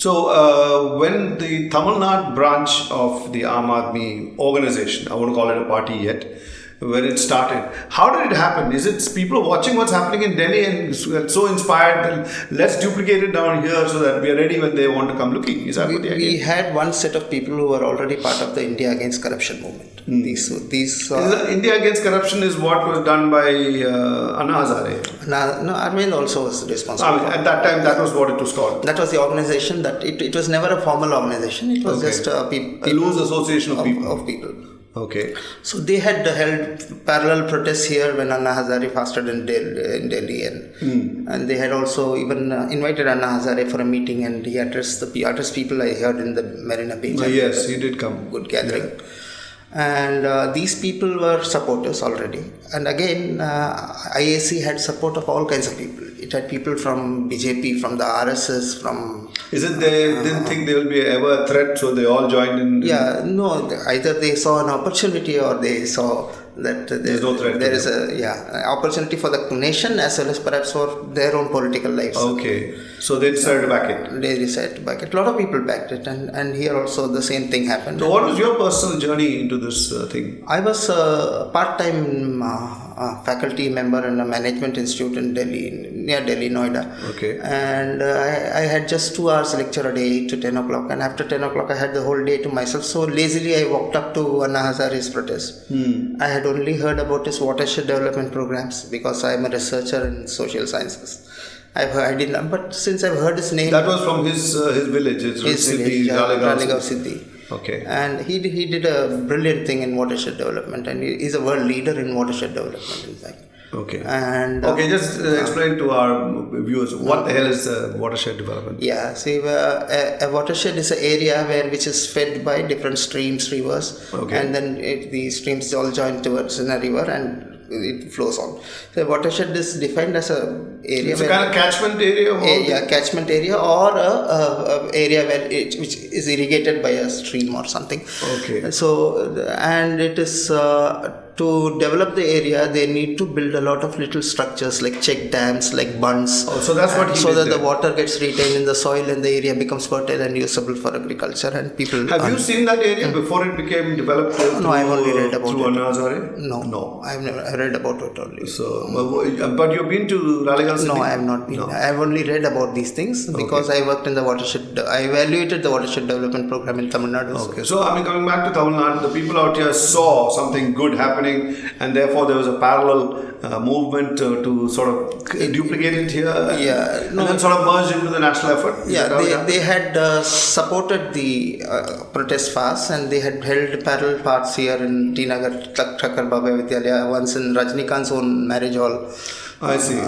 So, when the Tamil Nadu branch of the Aam Aadmi organization, I won't call it a party yet, when it started, how did it happen? Is it people watching what's happening in Delhi and so inspired, let's duplicate it down here so that we are ready when they want to come looking? Is that what the idea? We had one set of people who were already part of the India Against Corruption movement. India Against Corruption is what was done by Anna Hazare. No, Arvind also was responsible. At that time, that was what it was called. That was the organization. That it was never a formal organization. It was just a loose association of people. Okay. So they had held parallel protests here when Anna Hazare fasted in Delhi, and they had also even invited Anna Hazare for a meeting, and he addressed people I heard in the Marina Beach. Yes, he did come. Good gathering. Yeah. And these people were supporters already. And again, IAC had support of all kinds of people. It had people from BJP, from the RSS, from... Is it they didn't think there will be ever a threat, so they all joined in? Yeah, no, either they saw an opportunity or they saw that there's no threat. There is an opportunity for the nation as well as perhaps for their own political lives. Okay, so they decided to back it. They decided to back it. A lot of people backed it, and here also the same thing happened. So what was your personal journey into this thing? I was a part-time faculty member in a management institute in Delhi, near Delhi, Noida. Okay. And I had just 2 hours lecture a day, 8 to 10 o'clock. And after 10 o'clock, I had the whole day to myself. So lazily, I walked up to Anna Hazare's protest. I had only heard about his watershed development programs because I am a researcher in social sciences. But since I've heard his name... That was from his village. His village, Ralegaon Siddhi. Okay. And he did a brilliant thing in watershed development, and he's a world leader in watershed development, in fact. Okay. And just explain to our viewers what the hell is watershed development. Yeah, see, a watershed is an area which is fed by different streams, rivers, and then the streams all join towards in a river and it flows on. So a watershed is defined as a area. It's a kind of catchment area. Catchment area or a area which is irrigated by a stream or something. Okay. So and it is. To develop the area, they need to build a lot of little structures like check dams, like bunds. So that's what he did. So that the water gets retained in the soil and the area becomes fertile and usable for agriculture. And people. Have you seen that area before it became developed? No, I've only read about through it. Anna Hazare? No, I've never read about it only. So, but you've been to Ralegaon Siddhi? No, I have not been. No. I have only read about these things because I worked in the watershed. I evaluated the watershed development program in Tamil Nadu. Okay, so coming back to Tamil Nadu, the people out here saw something good happening, and therefore there was a parallel movement to sort of duplicate it here, and then sort of merge into the national effort. They had supported the protest fast, and they had held parallel parts here in T Nagar, Thakkar Baba Vidyalaya, once in Rajnikant's own marriage hall. I see.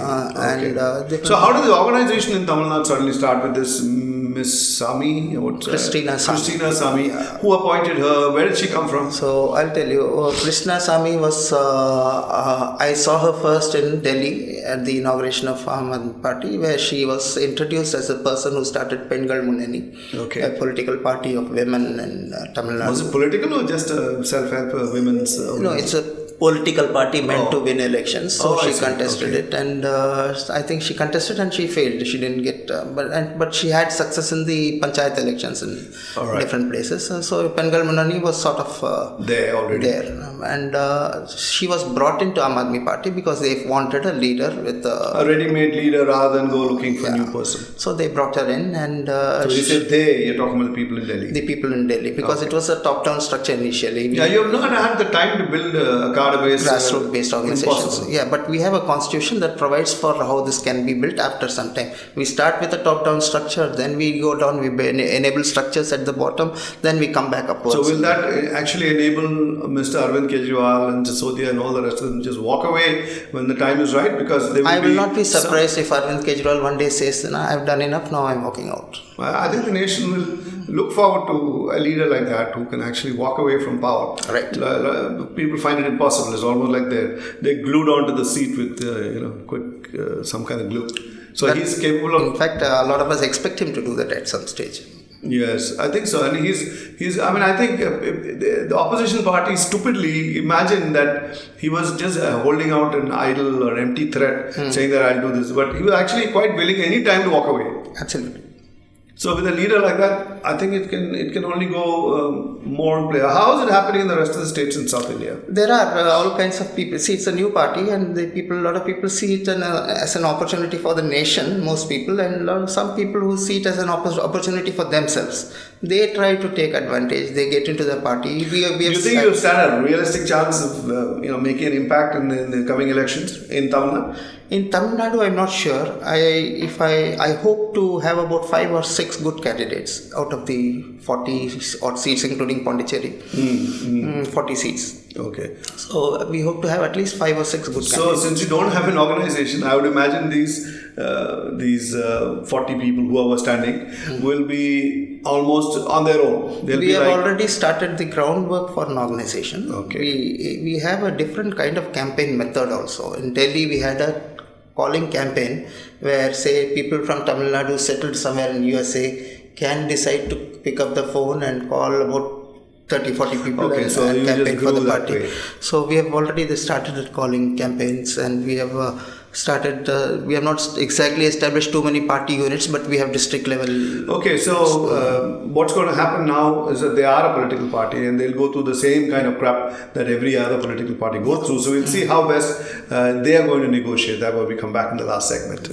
So how did the organization in Tamil Nadu suddenly start with this Miss Sami? Christina Sami. Who appointed her? Where did she come from? So I'll tell you. Krishna Sami was. I saw her first in Delhi at the inauguration of Aam Aadmi Party, where she was introduced as a person who started Pengal Munani, a political party of women in Tamil Nadu. Was it political or just a self-help women's? No, it's a political party meant to win elections. So she contested it, and I think she contested and she failed. She didn't get, but she had success in the panchayat elections in different places. So Pengal Munani was sort of there already. And she was brought into Aam Aadmi Party because they wanted a leader with a ready-made leader rather than go looking for a new person. So they brought her in, and so you said you're talking about the people in Delhi. The people in Delhi, because it was a top-down structure initially. You have not had the time to build a grassroots-based organizations. Yeah, but we have a constitution that provides for how this can be built after some time. We start with a top-down structure, then we go down, we enable structures at the bottom, then we come back upwards. So will that actually enable Mr. Arvind Kejriwal and Sisodia and all the rest of them just walk away when the time is right? Because I will not be surprised if Arvind Kejriwal one day says, I've done enough, now I'm walking out. I think the nation will look forward to a leader like that who can actually walk away from power. Right. People find it impossible. It's almost like they're glued onto the seat with some kind of glue. So he's capable of. In fact, a lot of us expect him to do that at some stage. Yes, I think so. And he's. I mean, I think the opposition party stupidly imagined that he was just holding out an idle or empty threat, saying that I'll do this. But he was actually quite willing any time to walk away. Absolutely. So with a leader like that, I think it can only go more in play. How is it happening in the rest of the states in South India? There are all kinds of people. See, it's a new party, and a lot of people see it as an opportunity for the nation. Most people, and some people who see it as an opportunity for themselves. They try to take advantage. They get into the party. Do you think you stand a realistic chance of making an impact in the coming elections in Tamil Nadu? In Tamil Nadu, I'm not sure. I hope to have about 5 or 6 good candidates out of the 40 odd seats, including Pondicherry. 40 seats. Okay. So we hope to have at least 5 or 6 good candidates. So since you don't have an organization, I would imagine these 40 people who are standing will be almost on their own. We have already started the groundwork for an organization. Okay. We have a different kind of campaign method also. In Delhi, we had a calling campaign where, say, people from Tamil Nadu settled somewhere in USA can decide to pick up the phone and call about 30-40 people and campaign for the party. So we have already started calling campaigns, and we have we have not exactly established too many party units, but we have district level. Okay, so what's going to happen now is that they are a political party and they'll go through the same kind of crap that every other political party goes through. So we'll see how best they are going to negotiate. That will we come back in the last segment.